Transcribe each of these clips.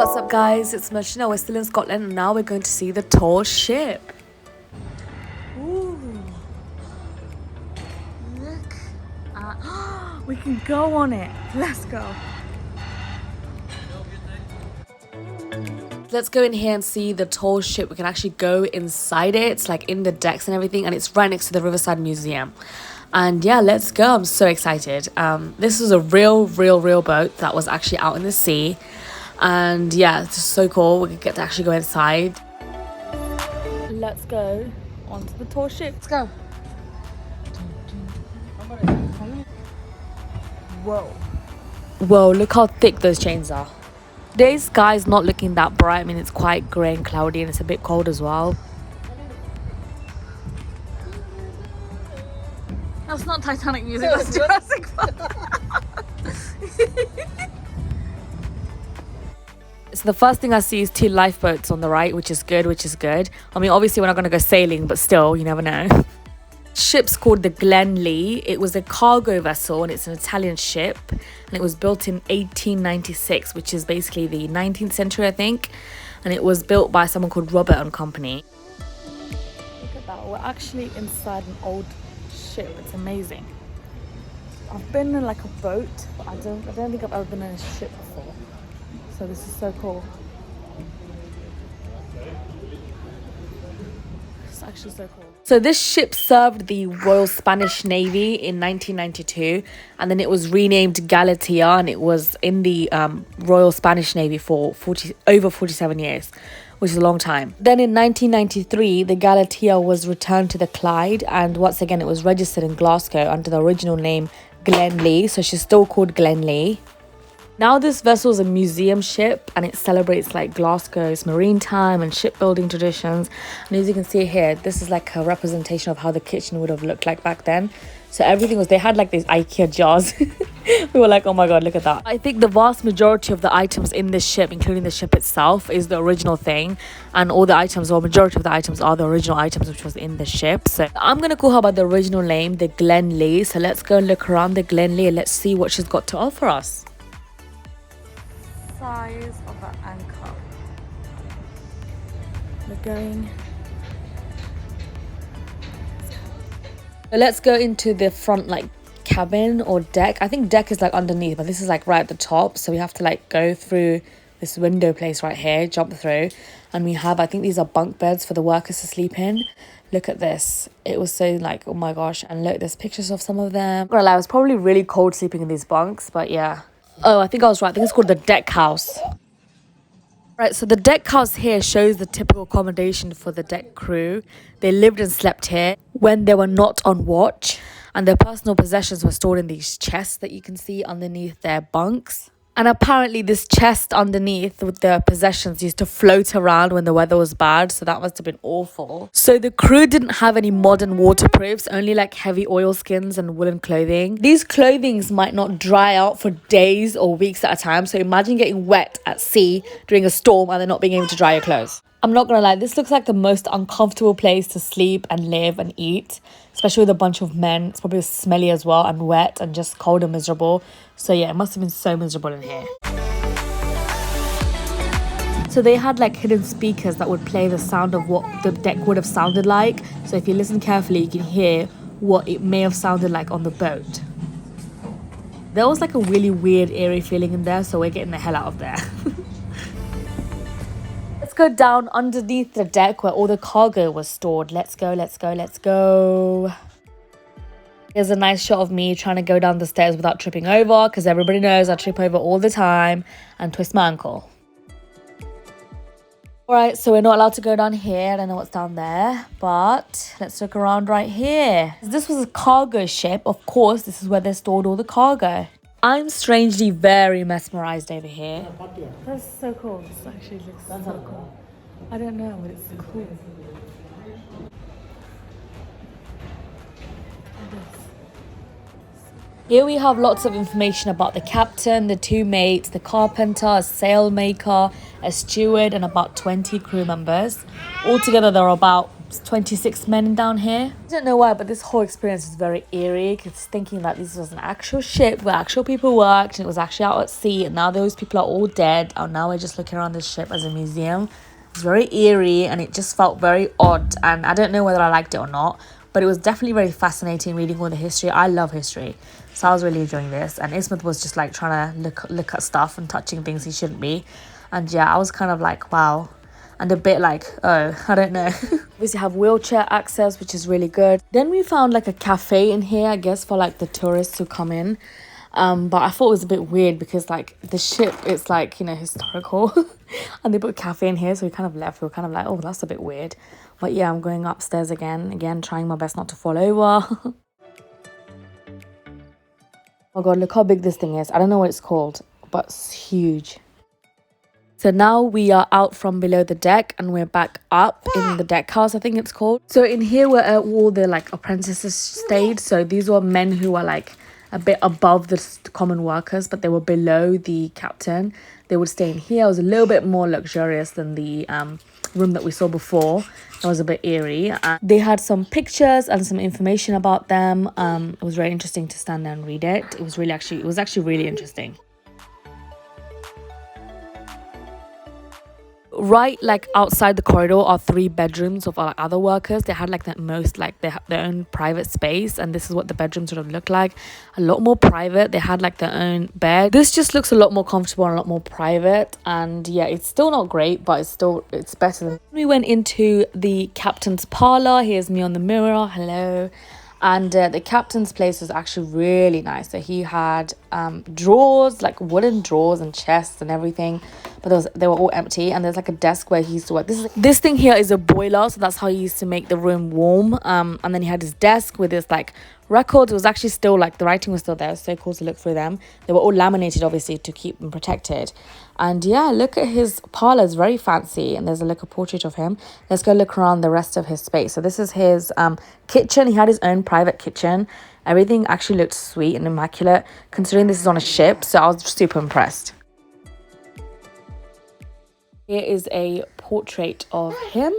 What's up guys, it's Martina. We're still in Scotland and now we're going to see the tall ship. Ooh. Look at we can go on it. Let's go. Let's go in here and see the tall ship. We can actually go inside it. It's like in the decks and everything, and it's right next to the Riverside Museum. And yeah, let's go. I'm so excited. This is a real boat that was actually out in the sea. And yeah, it's just so cool. We get to actually go inside. Let's go onto the tall ship. Let's go. Whoa, look how thick those chains are. Today's sky is not looking that bright. I mean, it's quite grey and cloudy and it's a bit cold as well. That's not Titanic music, that's Jurassic Park. So the first thing I see is 2 lifeboats on the right, which is good. I mean, obviously we're not going to go sailing, but still, you never know. Ship's called the Glenlee. It was a cargo vessel and it's an Italian ship. And it was built in 1896, which is basically the 19th century, I think. And it was built by someone called Robert and Company. Look at that. We're actually inside an old ship. It's amazing. I've been in like a boat, but I don't think I've ever been in a ship before. So this is so cool. It's actually so cool. So this ship served the Royal Spanish Navy in 1992, and then it was renamed Galatea, and it was in the Royal Spanish Navy for over 47 years, which is a long time. Then in 1993, the Galatea was returned to the Clyde, and once again it was registered in Glasgow under the original name Glenlee, so she's still called Glenlee. Now this vessel is a museum ship and it celebrates like Glasgow's marine time and shipbuilding traditions. And as you can see here, this is like a representation of how the kitchen would have looked like back then. So everything was, they had like these IKEA jars. We were like, oh my god, look at that. I think the vast majority of the items in this ship, including the ship itself, is the original thing. And all the items, or majority of the items, are the original items which was in the ship. So I'm going to call her by the original name, the Glenlee. So let's go and look around the Glenlee and let's see what she's got to offer us. Size of an anchor. We're going. So let's go into the front like cabin or deck. I think deck is like underneath, but this is like right at the top. So we have to like go through this window place right here, jump through, and we have, I think these are bunk beds for the workers to sleep in. Look at this. It was so like, oh my gosh. And look, there's pictures of some of them. I'm not gonna lie, it was probably really cold sleeping in these bunks, but yeah. Oh, I think I was right. I think it's called the deck house. Right, so the deck house here shows the typical accommodation for the deck crew. They lived and slept here when they were not on watch, and their personal possessions were stored in these chests that you can see underneath their bunks. And apparently this chest underneath with their possessions used to float around when the weather was bad, so that must have been awful. So the crew didn't have any modern waterproofs, only like heavy oilskins and woolen clothing. These clothings might not dry out for days or weeks at a time, so imagine getting wet at sea during a storm and then not being able to dry your clothes. I'm not gonna lie, this looks like the most uncomfortable place to sleep and live and eat, especially with a bunch of men. It's probably smelly as well and wet and just cold and miserable. So yeah, it must have been so miserable in here. So they had like hidden speakers that would play the sound of what the deck would have sounded like. So if you listen carefully, you can hear what it may have sounded like on the boat. There was like a really weird, eerie feeling in there, so we're getting the hell out of there. Let's go down underneath the deck where all the cargo was stored. Let's go, let's go, let's go. Here's a nice shot of me trying to go down the stairs without tripping over, because everybody knows I trip over all the time and twist my ankle. Alright, so we're not allowed to go down here. I don't know what's down there, but let's look around right here. This was a cargo ship. Of course, this is where they stored all the cargo. I'm strangely very mesmerized over here. That's so cool. This actually looks so cool. I don't know, but it's cool. Here we have lots of information about the captain, the 2 mates, the carpenter, a sailmaker, a steward, and about 20 crew members. Altogether, there are about 26 men down here. I don't know why, but this whole experience is very eerie, because thinking that this was an actual ship where actual people worked and it was actually out at sea, and now those people are all dead, and now we're just looking around this ship as a museum. It's very eerie, and it just felt very odd, and I don't know whether I liked it or not, but it was definitely very fascinating reading all the history. I love history, so I was really enjoying this, and Ismet was just like trying to look at stuff and touching things he shouldn't be, and yeah, I was kind of like, wow, and a bit like, oh, I don't know. Obviously have wheelchair access, which is really good. Then we found like a cafe in here, I guess, for like the tourists who come in. But I thought it was a bit weird because like the ship is like, you know, historical and they put a cafe in here, so we kind of left. We were kind of like, oh, that's a bit weird. But yeah, I'm going upstairs again, trying my best not to fall over. Oh god, look how big this thing is. I don't know what it's called, but it's huge. So now we are out from below the deck and we're back up in the deck house, I think it's called. So in here were all the like apprentices stayed. So these were men who were like a bit above the common workers, but they were below the captain. They would stay in here. It was a little bit more luxurious than the room that we saw before. It was a bit eerie. They had some pictures and some information about them. It was very interesting to stand there and read it. It was actually really interesting. Right, like outside the corridor are 3 bedrooms of other workers. They had like the most, like they had their own private space, and this is what the bedrooms sort of look like. A lot more private. They had like their own bed. This just looks a lot more comfortable and a lot more private, and yeah, it's still not great, but it's better than. We went into the captain's parlor. Here's me on the mirror. Hello. And the captain's place was actually really nice. So he had drawers, like wooden drawers and chests and everything, but they were all empty. And there's like a desk where he used to work. This thing here is a boiler, so that's how he used to make the room warm. And then he had his desk with his like records. It was actually still like the writing was still there. It was so cool to look through them. They were all laminated, obviously, to keep them protected. And yeah, look at his parlor. It's very fancy, and there's a little portrait of him. Let's go look around the rest of his space. So this is his kitchen. He had his own private kitchen. Everything actually looked sweet and immaculate, considering this is on a ship, so I was super impressed. Here is a portrait of him.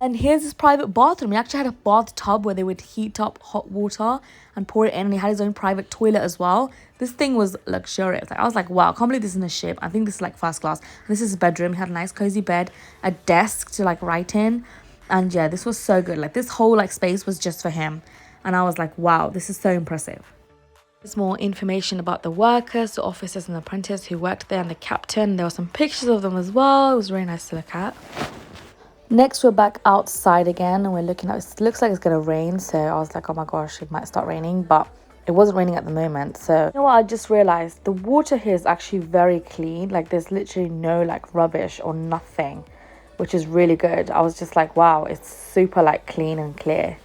And here's his private bathroom. He actually had a bathtub where they would heat up hot water and pour it in. And he had his own private toilet as well. This thing was luxurious. Like, I was like, wow, I can't believe this is in a ship. I think this is like first class. And this is his bedroom. He had a nice cozy bed, a desk to like write in. And yeah, this was so good. Like this whole like space was just for him. And I was like, wow, this is so impressive. There's more information about the workers, the officers and the apprentices who worked there, and the captain. There were some pictures of them as well. It was really nice to look at. Next, we're back outside again, and we're looking at it. Looks like it's gonna rain, so I was like, oh my gosh, it might start raining, but it wasn't raining at the moment. So you know what, I just realized the water here is actually very clean. Like there's literally no like rubbish or nothing, which is really good. I was just like, wow, it's super like clean and clear.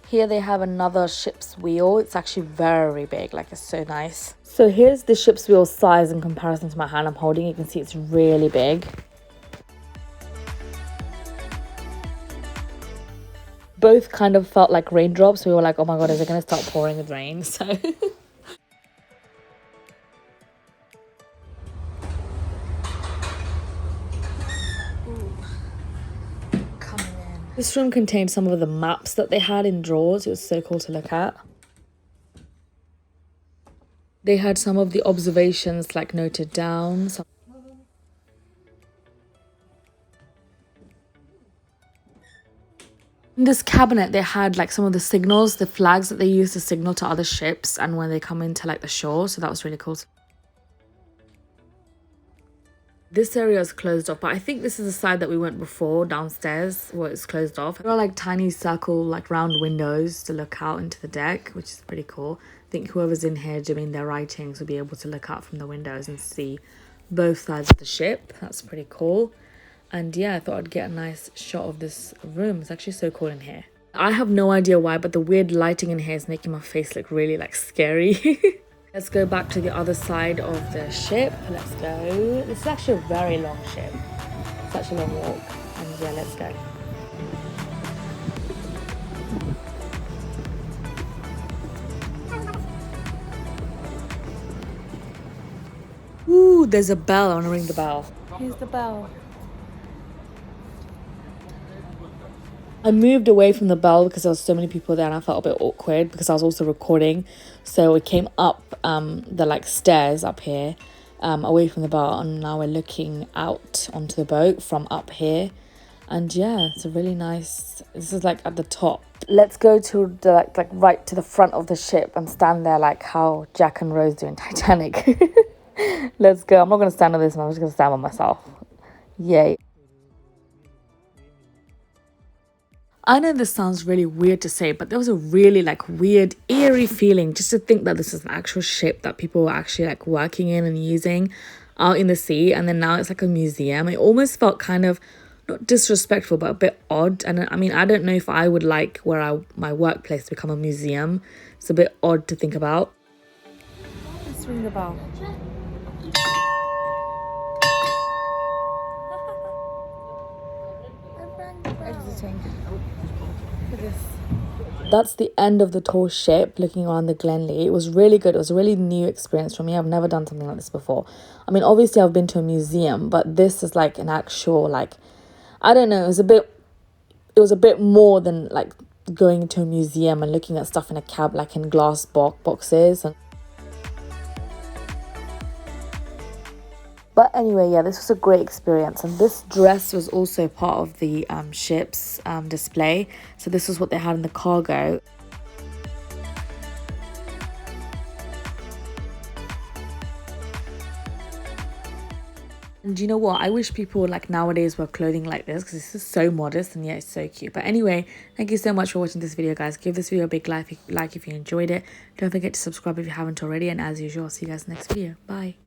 Here they have another ship's wheel. It's actually very big, like it's so nice. So here's the ship's wheel size in comparison to my hand I'm holding. You can see it's really big. Both kind of felt like raindrops. We were like, oh my god, is it going to start pouring with rain? So coming in. This room contained some of the maps that they had in drawers. It was so cool to look at. They had some of the observations like noted down. In this cabinet, they had like some of the signals, the flags that they use to signal to other ships and when they come into like the shore. So that was really cool. This area is closed off, but I think this is the side that we went before downstairs where it's closed off. There are like tiny circle, like round windows to look out into the deck, which is pretty cool. I think whoever's in here doing their writings will be able to look out from the windows and see both sides of the ship. That's pretty cool. And yeah, I thought I'd get a nice shot of this room. It's actually so cool in here. I have no idea why, but the weird lighting in here is making my face look really like scary. Let's go back to the other side of the ship. Let's go. This is actually a very long ship. Such a long walk. And yeah, let's go. Ooh, there's a bell. I want to ring the bell. Here's the bell. I moved away from the bell because there was so many people there and I felt a bit awkward because I was also recording. So we came up the like stairs up here, away from the bell, and now we're looking out onto the boat from up here. And yeah, it's a really nice, this is like at the top. Let's go to the like right to the front of the ship and stand there like how Jack and Rose do in Titanic. Let's go. I'm not going to stand on this one, I'm just going to stand on myself. Yay. I know this sounds really weird to say, but there was a really like weird, eerie feeling just to think that this is an actual ship that people were actually like working in and using out in the sea. And then now it's like a museum. It almost felt kind of not disrespectful, but a bit odd. And I mean, I don't know if I would like my workplace to become a museum. It's a bit odd to think about. Let's ring the bell. Exiting. Look at this. That's the end of the tour ship, looking around the Glenlee. It was really good. It was a really new experience for me. I've never done something like this before. I mean, obviously I've been to a museum, but this is like an actual, like, I don't know, it was a bit more than like going to a museum and looking at stuff in a cab, like in glass boxes. But anyway, yeah, this was a great experience. And this dress was also part of the ship's display. So this was what they had in the cargo. And you know what? I wish people like nowadays were clothing like this because this is so modest and yeah, it's so cute. But anyway, thank you so much for watching this video, guys. Give this video a big like if you enjoyed it. Don't forget to subscribe if you haven't already. And as usual, I'll see you guys next video. Bye.